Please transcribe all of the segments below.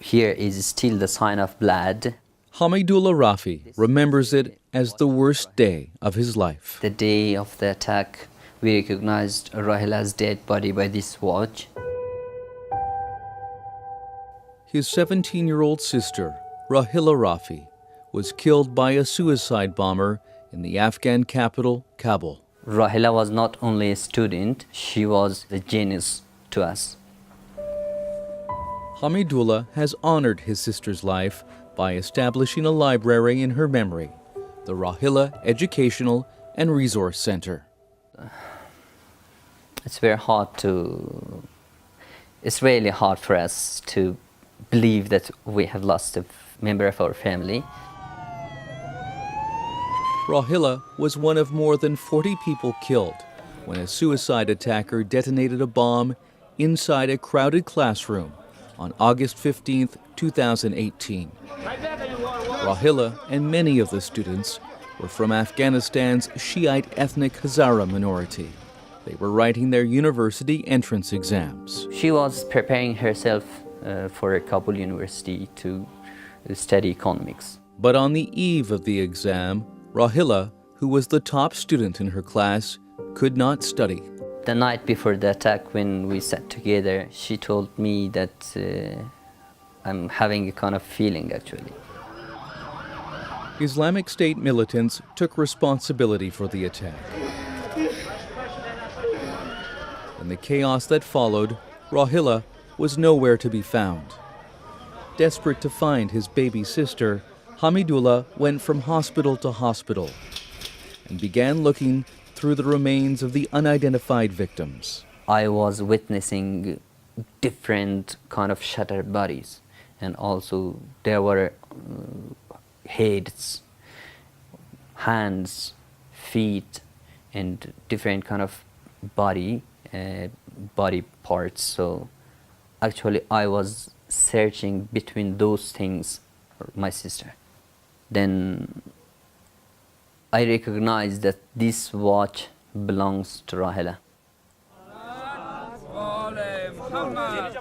Here is still the sign of blood. Hamidullah Rafi remembers it as the worst day of his life. The day of the attack, we recognized Rahila's dead body by this watch. His 17-year-old sister, Rahila Rafi, was killed by a suicide bomber in the Afghan capital, Kabul. Rahila was not only a student, she was a genius to us. Hamidullah has honored his sister's life by establishing a library in her memory, the Rahila Educational and Resource Center. It's really hard for us to believe that we have lost a member of our family. Rahila was one of more than 40 people killed when a suicide attacker detonated a bomb inside a crowded classroom on August 15, 2018. Rahila and many of the students were from Afghanistan's Shiite ethnic Hazara minority. They were writing their university entrance exams. She was preparing herself for Kabul University to study economics. But on the eve of the exam, Rahila, who was the top student in her class, could not study. The night before the attack, when we sat together, she told me that I'm having a kind of feeling, actually. Islamic State militants took responsibility for the attack. In the chaos that followed, Rahila was nowhere to be found. Desperate to find his baby sister, Hamidullah went from hospital to hospital and began looking through the remains of the unidentified victims. I was witnessing different kind of shattered bodies, and also there were heads, hands, feet, and different kind of body parts. So actually I was searching between those things for my sister. Then I recognized that this watch belongs to Rahila.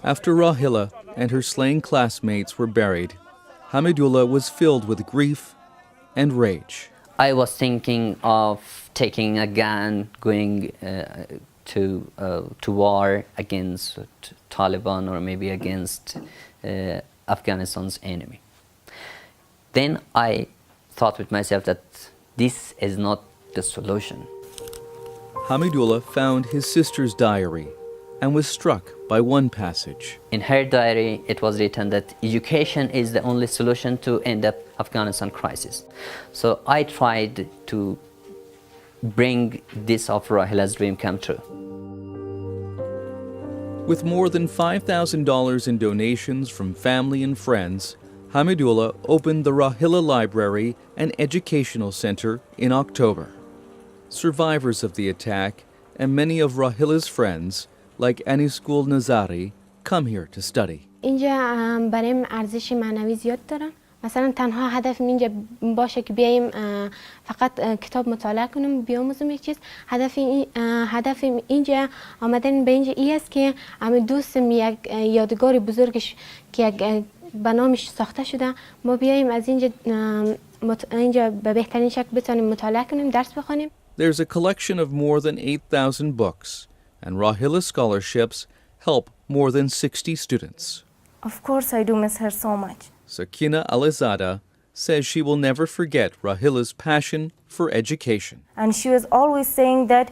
After Rahila and her slain classmates were buried, Hamidullah was filled with grief and rage. I was thinking of taking a gun, going to war against Taliban or maybe against Afghanistan's enemy. Then I thought with myself that this is not the solution. Hamidullah found his sister's diary and was struck by one passage. In her diary, it was written that education is the only solution to end up Afghanistan crisis. So I tried to bring this of Rahila's dream come true. With more than $5,000 in donations from family and friends, Hamidullah opened the Rahila Library and Educational Center in October. Survivors of the attack and many of Rahila's friends, like Aniskul Nazari, come here to study. اینجا برایم ارزش معنوی زیاد داره. مثلا تنها هدف اینجا باشه که بیایم فقط کتاب مطالعه کنیم بیاموزیم یک چیز. هدف اینجا آمدن به اینجا ای است که همه دوستم یک یادگار بزرگش که یک به نامش ساخته شده ما بیایم از اینجا به بهترین شکل بتونیم مطالعه کنیم درس بخونیم. There's a collection of more than 8,000 books, and Rahila scholarships help more than 60 students. Of course I do miss her so much. Sakina Alizada says she will never forget Rahila's passion for education. And she was always saying that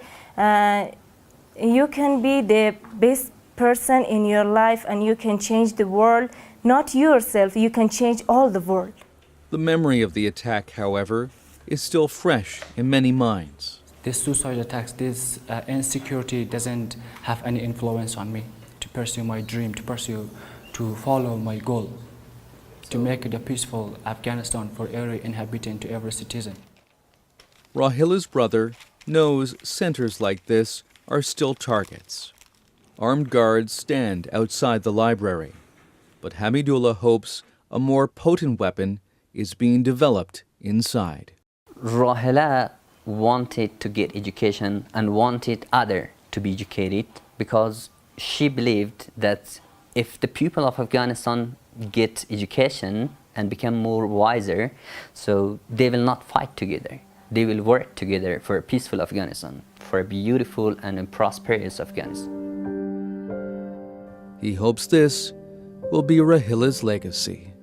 you can be the best person in your life and you can change the world, not yourself, you can change all the world. The memory of the attack, however, is still fresh in many minds. This suicide attacks, this insecurity doesn't have any influence on me to pursue my dream, to follow my goal, to make it a peaceful Afghanistan for every inhabitant, to every citizen. Rahila's brother knows centers like this are still targets. Armed guards stand outside the library, but Hamidullah hopes a more potent weapon is being developed inside. Rahila wanted to get education and wanted others to be educated because she believed that if the people of Afghanistan get education and become more wiser, so they will not fight together. They will work together for a peaceful Afghanistan, for a beautiful and a prosperous Afghanistan. He hopes this will be Rahila's legacy.